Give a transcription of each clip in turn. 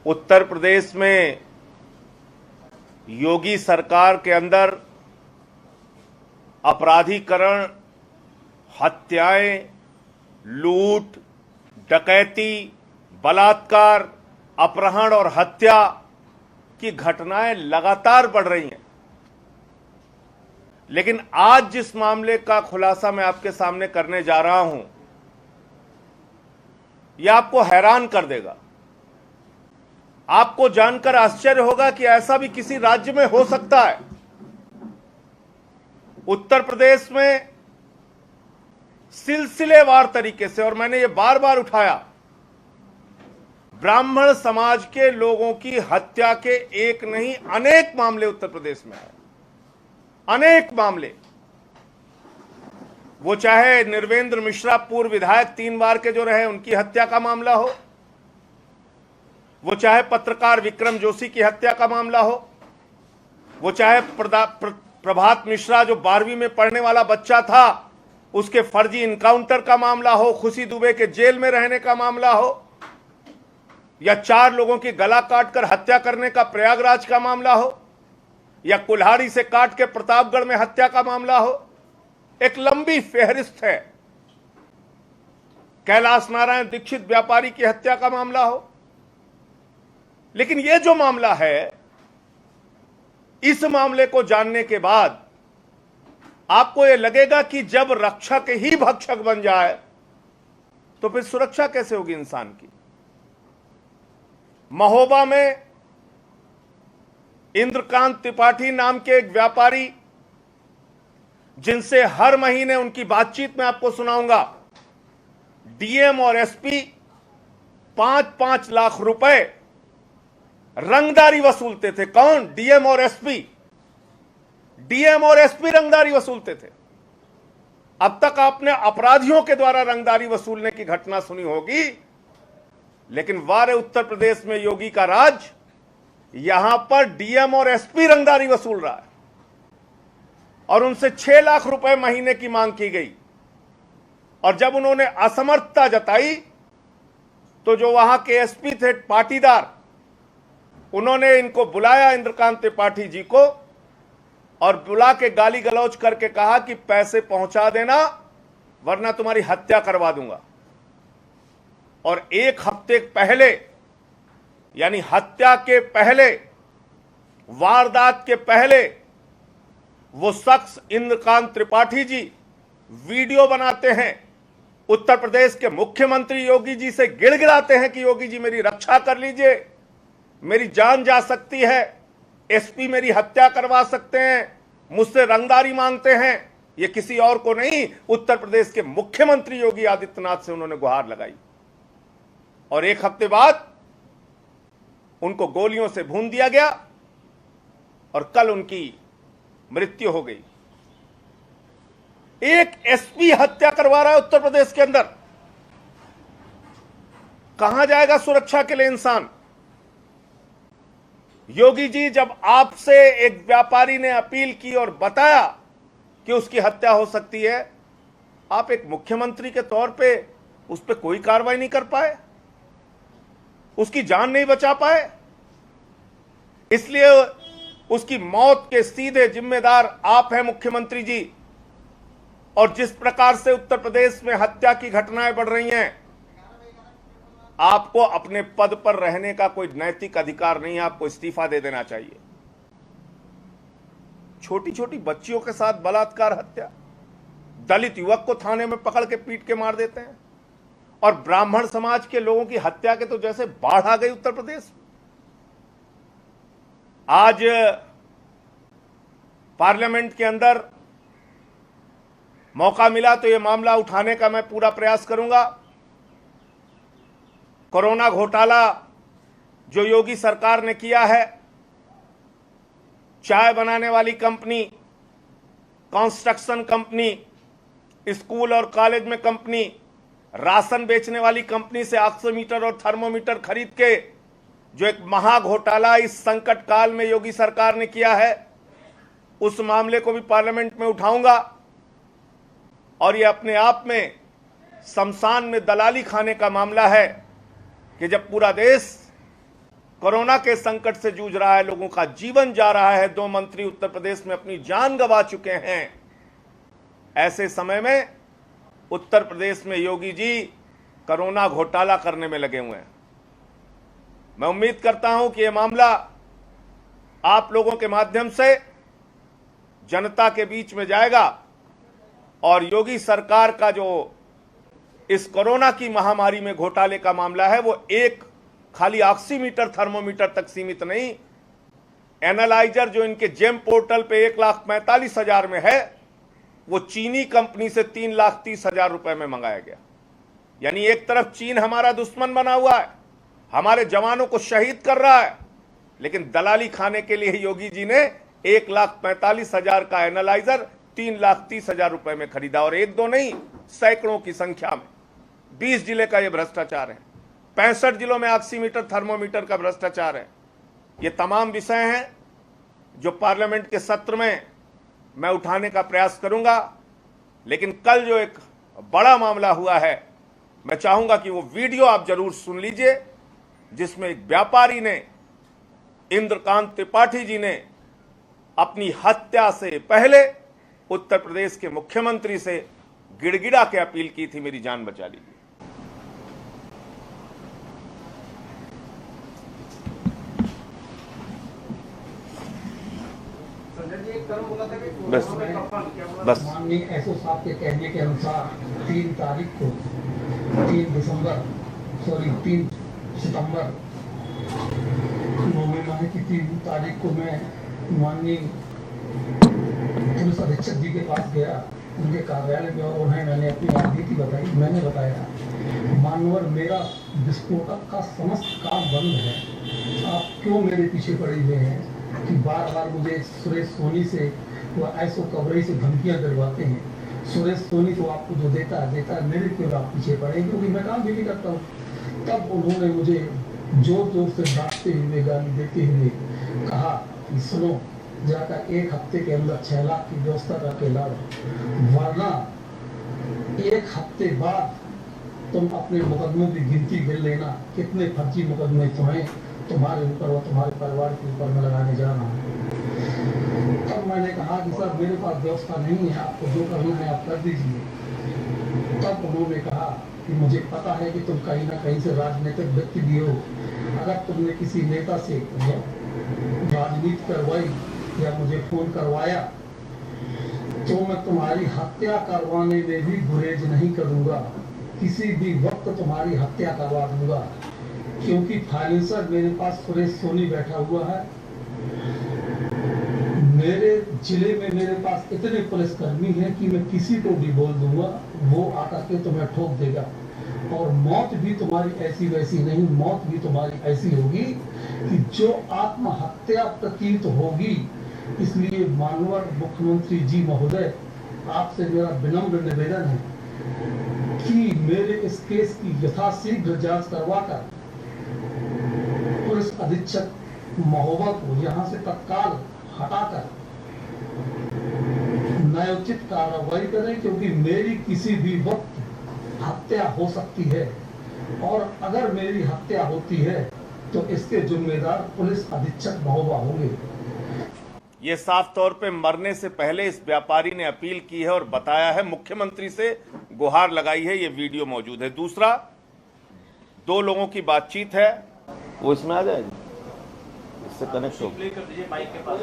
उत्तर प्रदेश में योगी सरकार के अंदर अपराधीकरण, हत्याएं, लूट, डकैती, बलात्कार, अपहरण और हत्या की घटनाएं लगातार बढ़ रही हैं। लेकिन आज जिस मामले का खुलासा मैं आपके सामने करने जा रहा हूं, यह आपको हैरान कर देगा। आपको जानकर आश्चर्य होगा कि ऐसा भी किसी राज्य में हो सकता है। उत्तर प्रदेश में सिलसिलेवार तरीके से, और मैंने ये बार बार उठाया, ब्राह्मण समाज के लोगों की हत्या के एक नहीं अनेक मामले उत्तर प्रदेश में हैं। अनेक मामले, वो चाहे निर्वेंद्र मिश्रा पूर्व विधायक 3 बार के जो रहे उनकी हत्या का मामला हो, वो चाहे पत्रकार विक्रम जोशी की हत्या का मामला हो, वो चाहे प्रभात मिश्रा जो 12वीं में पढ़ने वाला बच्चा था उसके फर्जी इनकाउंटर का मामला हो, खुशी दुबे के जेल में रहने का मामला हो, या 4 लोगों की गला काटकर हत्या करने का प्रयागराज का मामला हो, या कुल्हाड़ी से काट के प्रतापगढ़ में हत्या का मामला हो। एक लंबी फेहरिस्त है। कैलाश नारायण दीक्षित व्यापारी की हत्या का मामला हो। लेकिन यह जो मामला है, इस मामले को जानने के बाद आपको यह लगेगा कि जब रक्षक ही भक्षक बन जाए तो फिर सुरक्षा कैसे होगी इंसान की। महोबा में इंद्रकांत त्रिपाठी नाम के एक व्यापारी, जिनसे हर महीने उनकी बातचीत में आपको सुनाऊंगा, डीएम और एसपी 5-5 लाख रुपए रंगदारी वसूलते थे। कौन? डीएम और एसपी। डीएम और एसपी रंगदारी वसूलते थे। अब तक आपने अपराधियों के द्वारा रंगदारी वसूलने की घटना सुनी होगी, लेकिन वारे उत्तर प्रदेश में योगी का राज, यहां पर डीएम और एसपी रंगदारी वसूल रहा है और उनसे 6 लाख रुपए महीने की मांग की गई। और जब उन्होंने असमर्थता जताई तो जो वहां के एसपी थे पाटीदार, उन्होंने इनको बुलाया, इंद्रकांत त्रिपाठी जी को, और बुला के गाली गलौज करके कहा कि पैसे पहुंचा देना वरना तुम्हारी हत्या करवा दूंगा। और 1 हफ्ते पहले, यानी हत्या के पहले, वारदात के पहले, वो शख्स इंद्रकांत त्रिपाठी जी वीडियो बनाते हैं, उत्तर प्रदेश के मुख्यमंत्री योगी जी से गिड़गिड़ाते हैं कि योगी जी मेरी रक्षा कर लीजिए, मेरी जान जा सकती है, एसपी मेरी हत्या करवा सकते हैं, मुझसे रंगदारी मांगते हैं। ये किसी और को नहीं, उत्तर प्रदेश के मुख्यमंत्री योगी आदित्यनाथ से उन्होंने गुहार लगाई। और 1 हफ्ते बाद उनको गोलियों से भून दिया गया और कल उनकी मृत्यु हो गई। एक एसपी हत्या करवा रहा है उत्तर प्रदेश के अंदर। कहां जाएगा सुरक्षा के लिए इंसान? योगी जी, जब आपसे एक व्यापारी ने अपील की और बताया कि उसकी हत्या हो सकती है, आप एक मुख्यमंत्री के तौर पे उस पर कोई कार्रवाई नहीं कर पाए, उसकी जान नहीं बचा पाए। इसलिए उसकी मौत के सीधे जिम्मेदार आप हैं मुख्यमंत्री जी। और जिस प्रकार से उत्तर प्रदेश में हत्या की घटनाएं बढ़ रही हैं, आपको अपने पद पर रहने का कोई नैतिक अधिकार नहीं है, आपको इस्तीफा दे देना चाहिए। छोटी छोटी बच्चियों के साथ बलात्कार, हत्या, दलित युवक को थाने में पकड़ के पीट के मार देते हैं, और ब्राह्मण समाज के लोगों की हत्या के तो जैसे बाढ़ आ गई उत्तर प्रदेश। आज पार्लियामेंट के अंदर मौका मिला तो यह मामला उठाने का मैं पूरा प्रयास करूंगा। कोरोना घोटाला जो योगी सरकार ने किया है, चाय बनाने वाली कंपनी, कंस्ट्रक्शन कंपनी, स्कूल और कॉलेज में कंपनी, राशन बेचने वाली कंपनी से ऑक्सीमीटर और थर्मोमीटर खरीद के जो एक महा घोटाला इस संकट काल में योगी सरकार ने किया है, उस मामले को भी पार्लियामेंट में उठाऊंगा। और ये अपने आप में शमशान में दलाली खाने का मामला है कि जब पूरा देश कोरोना के संकट से जूझ रहा है, लोगों का जीवन जा रहा है। 2 मंत्री उत्तर प्रदेश में अपनी जान गंवा चुके हैं। ऐसे समय में उत्तर प्रदेश में योगी जी कोरोना घोटाला करने में लगे हुए हैं। मैं उम्मीद करता हूं कि यह मामला आप लोगों के माध्यम से जनता के बीच में जाएगा और योगी सरकार का जो इस कोरोना की महामारी में घोटाले का मामला है वो एक खाली ऑक्सीमीटर थर्मोमीटर तक सीमित नहीं, एनालाइजर जो इनके जेम पोर्टल पे 1,45,000 में है वो चीनी कंपनी से 3,30,000 रुपए में मंगाया गया। यानी एक तरफ चीन हमारा दुश्मन बना हुआ है, हमारे जवानों को शहीद कर रहा है, लेकिन दलाली खाने के लिए योगी जी ने 1,45,000 का एनालाइजर 3,30,000 रुपए में खरीदा। और एक दो नहीं, सैकड़ों की संख्या में 20 जिले का यह भ्रष्टाचार है, 65 जिलों में ऑक्सीमीटर थर्मोमीटर का भ्रष्टाचार है। ये तमाम विषय हैं जो पार्लियामेंट के सत्र में मैं उठाने का प्रयास करूंगा। लेकिन कल जो एक बड़ा मामला हुआ है, मैं चाहूंगा कि वो वीडियो आप जरूर सुन लीजिए, जिसमें एक व्यापारी ने, इंद्रकांत त्रिपाठी जी ने अपनी हत्या से पहले उत्तर प्रदेश के मुख्यमंत्री से गिड़गिड़ा के अपील की थी, मेरी जान बचा लीजिए। बस माननीय एसओ साहब के कहने के अनुसार 3 सितंबर उन्होंने माने कि 3 तारीख को मैं माननीय पुलिस अधीक्षक जी के पास गया, उनके कार्यालय में, और उन्हें मैंने अपनी राजनीति बताई। मैंने बताया, मानवर मेरा विस्फोटक का समस्त काम बंद है, आप क्यों मेरे पीछे पड़े हुए हैं कि बार बार मुझे सुरेश सोनी से वो ऐसो कवरेज से धमकियां दिलवाते हैं। सुरेश सोनी तो आपको जो देता है, मेरे क्यों आप पीछे पड़े, क्योंकि मैं काम भी नहीं करता हूँ। तब उन्होंने मुझे जोर जोर से डांटते हुए, गाली देते हुए कहा कि सुनो, जाकर 1 हफ्ते के अंदर 6 लाख की व्यवस्था करके लाओ, वरना 1 हफ्ते बाद तुम अपने मुकदमों की गिनती कर लेना, कितने फर्जी मुकदमे तुम्हारे ऊपर और तुम्हारे परिवार के ऊपर में लगाने जा रहा हूँ। तब मैंने कहा कि सर मेरे पास व्यवस्था नहीं है, आपको जो करना है आप कर दीजिए। तब उन्होंने कहा कि मुझे पता है कि तुम कहीं ना कहीं से राजनीतिक व्यक्ति भी हो, अगर तुमने किसी नेता से राजनीति करवाई या मुझे फोन करवाया तो मैं तुम्हारी हत्या करवाने में भी गुरेज नहीं करूंगा, किसी भी वक्त तुम्हारी हत्या करवा दूंगा, क्योंकि फाइनेंसर मेरे पास सुरेश सोनी बैठा हुआ है। मेरे जिले में मेरे पास इतने पुलिसकर्मी हैं कि मैं किसी को भी बोल दूंगा, वो आकर के तुम्हें ठोक देगा, और मौत भी तुम्हारी ऐसी वैसी नहीं, मौत भी तुम्हारी ऐसी होगी कि जो आत्महत्या प्रतीत होगी। इसलिए माननीय मुख्यमंत्री जी महोदय, आपसे मेरा विनम्र निवेदन है कि मेरे इस केस की यथाशीघ्र जांच करवाकर पुलिस अधीक्षक महोदय को यहाँ से तत्काल हटाकर न्यायोचित कार्रवाई करें, क्योंकि मेरी किसी भी वक्त हत्या हो सकती है, और अगर मेरी हत्या होती है तो इसके जिम्मेदार पुलिस अधीक्षक महोदय होंगे। ये साफ तौर पे मरने से पहले इस व्यापारी ने अपील की है और बताया है, मुख्यमंत्री से गुहार लगाई है। ये वीडियो मौजूद है। दूसरा, 2 लोगों की बातचीत है, वो इसमें आ जाएगी, इससे कनेक्ट हो। माइक के पास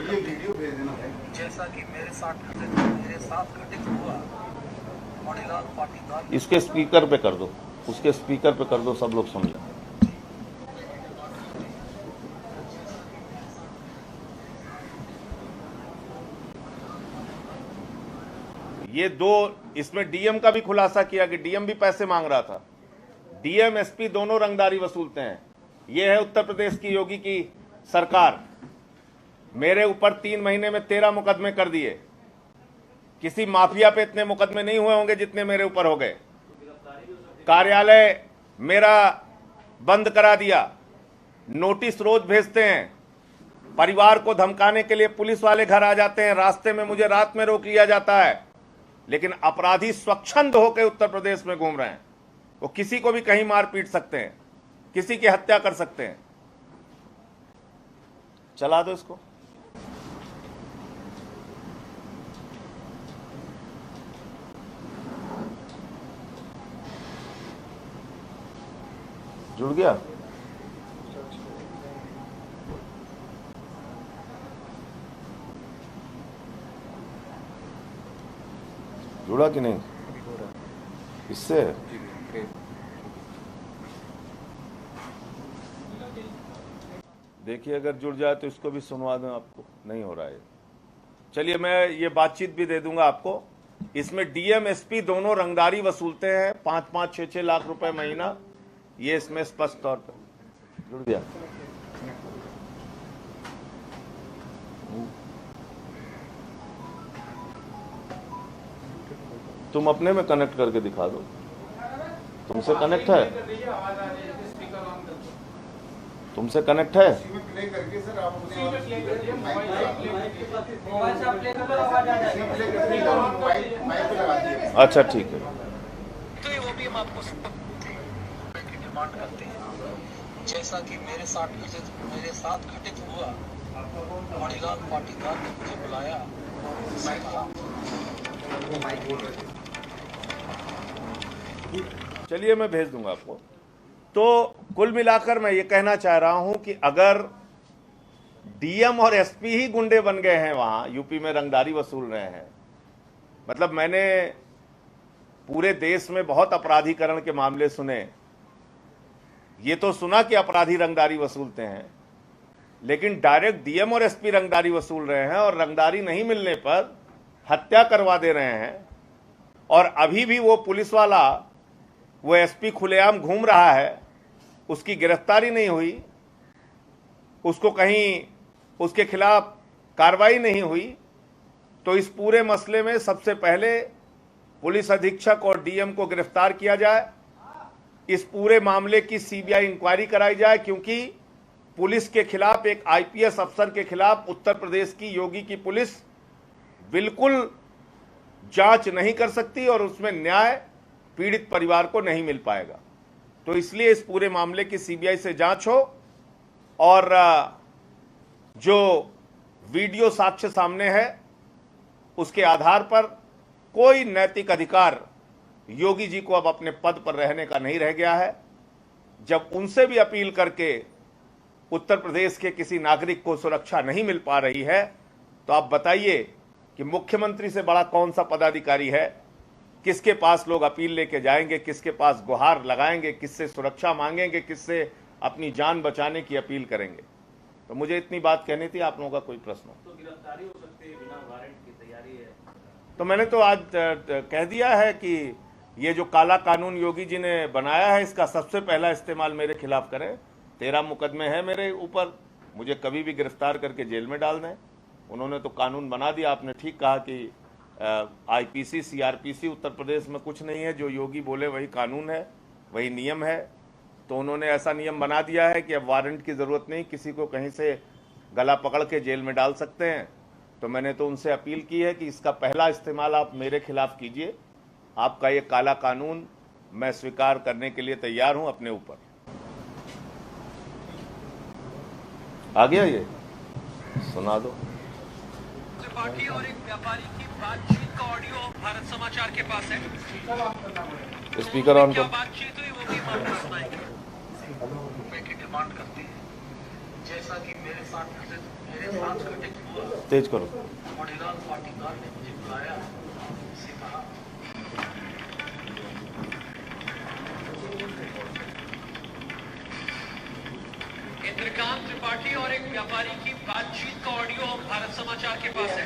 ये वीडियो भेज देना भाई। जैसा कि मेरे साथ घटित हुआ, मणिलाल पाटीदार, इसके स्पीकर पे कर दो, उसके स्पीकर पे कर दो, सब लोग समझें। ये 2, इसमें डीएम का भी खुलासा किया कि डीएम भी पैसे मांग रहा था। डीएम एसपी दोनों रंगदारी वसूलते हैं। ये है उत्तर प्रदेश की योगी की सरकार। मेरे ऊपर 3 महीने में 13 मुकदमे कर दिए। किसी माफिया पे इतने मुकदमे नहीं हुए होंगे जितने मेरे ऊपर हो गए। कार्यालय मेरा बंद करा दिया, नोटिस रोज भेजते हैं, परिवार को धमकाने के लिए पुलिस वाले घर आ जाते हैं, रास्ते में मुझे रात में रोक लिया जाता है, लेकिन अपराधी स्वच्छंद होकर उत्तर प्रदेश में घूम रहे हैं। वो किसी को भी कहीं मार पीट सकते हैं, किसी की हत्या कर सकते हैं। चला दो इसको। जुड़ गया? जुड़ा कि नहीं? इससे देखिए, अगर जुड़ जाए तो इसको भी सुनवा दूं आपको। नहीं हो रहा है। चलिए, मैं ये बातचीत भी दे दूंगा आपको। इसमें डीएम एसपी दोनों रंगदारी वसूलते हैं, 5-5, 6-6 लाख रुपए महीना। ये इसमें स्पष्ट तौर पर जुड़ गया। तुम अपने में कनेक्ट करके दिखा दो। तुमसे कनेक्ट है? तुमसे कनेक्ट है? प्ले करके सर आप अच्छा, ठीक है। तो ये वो भी हम आपको डिमांड करते हैं, जैसा कि मेरे साथ घटित हुआ। मणिलाल पाटीदार ने मुझे बुलाया, उसने कहा। चलिए, मैं भेज दूंगा आपको। तो कुल मिलाकर मैं ये कहना चाह रहा हूं कि अगर डीएम और एसपी ही गुंडे बन गए हैं, वहां यूपी में रंगदारी वसूल रहे हैं, मतलब मैंने पूरे देश में बहुत अपराधीकरण के मामले सुने। ये तो सुना कि अपराधी रंगदारी वसूलते हैं, लेकिन डायरेक्ट डीएम और एसपी रंगदारी वसूल रहे हैं और रंगदारी नहीं मिलने पर हत्या करवा दे रहे हैं। और अभी भी वो पुलिस वाला, वो एसपी खुलेआम घूम रहा है, उसकी गिरफ्तारी नहीं हुई, उसको कहीं उसके खिलाफ कार्रवाई नहीं हुई। तो इस पूरे मसले में सबसे पहले पुलिस अधीक्षक और डीएम को गिरफ्तार किया जाए, इस पूरे मामले की सीबीआई इंक्वायरी कराई जाए, क्योंकि पुलिस के खिलाफ, एक आईपीएस अफसर के खिलाफ उत्तर प्रदेश की योगी की पुलिस बिल्कुल जांच नहीं कर सकती और उसमें न्याय पीड़ित परिवार को नहीं मिल पाएगा। तो इसलिए इस पूरे मामले की सीबीआई से जांच हो और जो वीडियो साक्ष्य सामने है उसके आधार पर कोई नैतिक अधिकार योगी जी को अब अपने पद पर रहने का नहीं रह गया है। जब उनसे भी अपील करके उत्तर प्रदेश के किसी नागरिक को सुरक्षा नहीं मिल पा रही है, तो आप बताइए कि मुख्यमंत्री से बड़ा कौन सा पदाधिकारी है? किसके पास लोग अपील लेके जाएंगे, किसके पास गुहार लगाएंगे, किससे सुरक्षा मांगेंगे, किससे अपनी जान बचाने की अपील करेंगे? तो मुझे इतनी बात कहनी थी। आप लोगों का कोई प्रश्न हो तो गिरफ्तारी हो सकती है, बिना वारंट की तैयारी है। तो मैंने तो आज कह दिया है कि ये जो काला कानून योगी जी ने बनाया है, इसका सबसे पहला इस्तेमाल मेरे खिलाफ करें। 13 मुकदमे हैं मेरे ऊपर, मुझे कभी भी गिरफ्तार करके जेल में डाल दें। उन्होंने तो कानून बना दिया। आपने ठीक कहा कि आईपीसी, सीआरपीसी उत्तर प्रदेश में कुछ नहीं है, जो योगी बोले वही कानून है, वही नियम है। तो उन्होंने ऐसा नियम बना दिया है कि अब वारंट की ज़रूरत नहीं, किसी को कहीं से गला पकड़ के जेल में डाल सकते हैं। तो मैंने तो उनसे अपील की है कि इसका पहला इस्तेमाल आप मेरे खिलाफ कीजिए। आपका ये काला कानून मैं स्वीकार करने के लिए तैयार हूं अपने ऊपर। आ गया, ये सुना दो। त्रिपाठी और एक व्यापारी की बातचीत का ऑडियो भारत समाचार के पास है। स्पीकर ऑन क्या करो। बातचीत हुई वो भी हम आपको सुनाएंगे। रुपए की डिमांड करते हैं, जैसा कि मेरे साथ घटित हुआ। तेज करो। मणिलाल पाटीदार ने मुझे बुलाया, उससे कहा। इंद्रकांत त्रिपाठी और एक व्यापारी की बातचीत का ऑडियो हम भारत समाचार के पास है।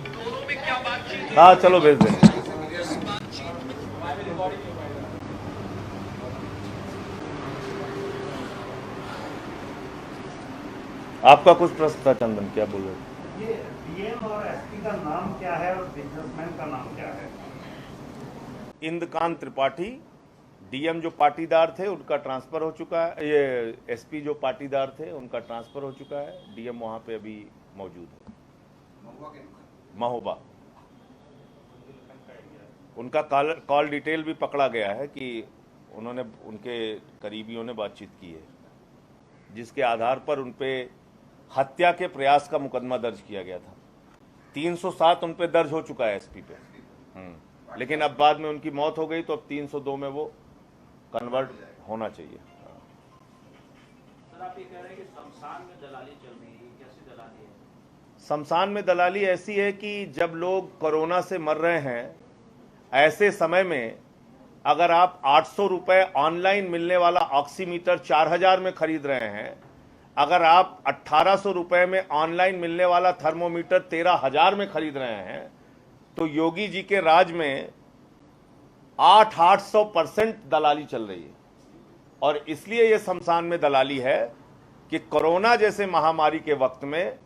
दोनों में क्या बातचीत हुई? हाँ, चलो भेज दें। आपका कुछ प्रश्न था चंदन, क्या बोल रहे थे? ये डीएम और एसपी का नाम क्या है और बिजनेसमैन का नाम क्या है? इंद्रकांत त्रिपाठी, डीएम जो पाटीदार थे उनका ट्रांसफर हो चुका है। ये एसपी जो पाटीदार थे उनका ट्रांसफर हो चुका है। डीएम वहां पे अभी मौजूद है, महोबा। उनका कॉल डिटेल भी पकड़ा गया है कि उन्होंने उनके करीबियों ने बातचीत की है, जिसके आधार पर उन पे हत्या के प्रयास का मुकदमा दर्ज किया गया था। 307 उन पे दर्ज हो चुका है एसपी पे, लेकिन अब बाद में उनकी मौत हो गई तो अब 302 में वो कन्वर्ट होना चाहिए। सर आप ये कह रहे हैं कि शमशान में दलाली चल रही है, कैसी दलाली है? शमशान में दलाली ऐसी है कि जब लोग कोरोना से मर रहे हैं, ऐसे समय में अगर आप 800 रुपए ऑनलाइन मिलने वाला ऑक्सीमीटर 4000 में खरीद रहे हैं, अगर आप 1800 रुपए में ऑनलाइन मिलने वाला थर्मोमीटर 13000 में खरीद रहे हैं, तो योगी जी के राज में 800% दलाली चल रही है। और इसलिए यह शमशान में दलाली है कि कोरोना जैसे महामारी के वक्त में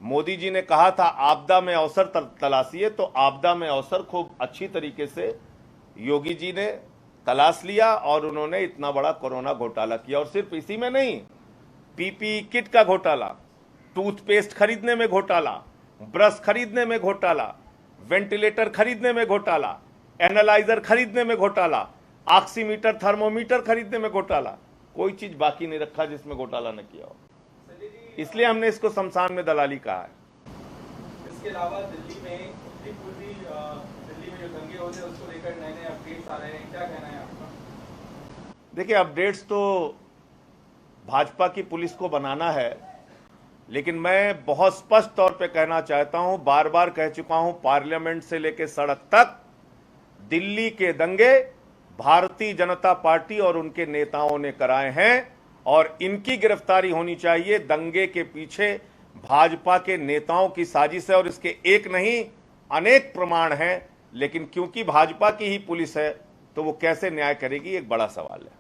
मोदी जी ने कहा था आपदा में अवसर तलाशिए, तो आपदा में अवसर खूब अच्छी तरीके से योगी जी ने तलाश लिया और उन्होंने इतना बड़ा कोरोना घोटाला किया। और सिर्फ इसी में नहीं, पीपीई किट का घोटाला, टूथपेस्ट खरीदने में घोटाला, ब्रश खरीदने में घोटाला, वेंटिलेटर खरीदने में घोटाला, एनालाइजर खरीदने में घोटाला, ऑक्सीमीटर थर्मोमीटर खरीदने में घोटाला, कोई चीज बाकी नहीं रखा जिसमें घोटाला न किया हो। इसलिए हमने इसको शमशान में दलाली कहा है। इसके अलावा दिल्ली में दिल्ली में जो दंगे होते हैं उसको लेकर नए नए अपडेट्स आ रहे हैं, क्या कहना है आपका? देखिए, अपडेट्स तो भाजपा की पुलिस को बनाना है, लेकिन मैं बहुत स्पष्ट तौर पे कहना चाहता हूं, बार बार कह चुका हूं, पार्लियामेंट से लेकर सड़क तक दिल्ली के दंगे भारतीय जनता पार्टी और उनके नेताओं ने कराए हैं और इनकी गिरफ्तारी होनी चाहिए। दंगे के पीछे भाजपा के नेताओं की साजिश है और इसके एक नहीं अनेक प्रमाण हैं, लेकिन क्योंकि भाजपा की ही पुलिस है तो वो कैसे न्याय करेगी, एक बड़ा सवाल है।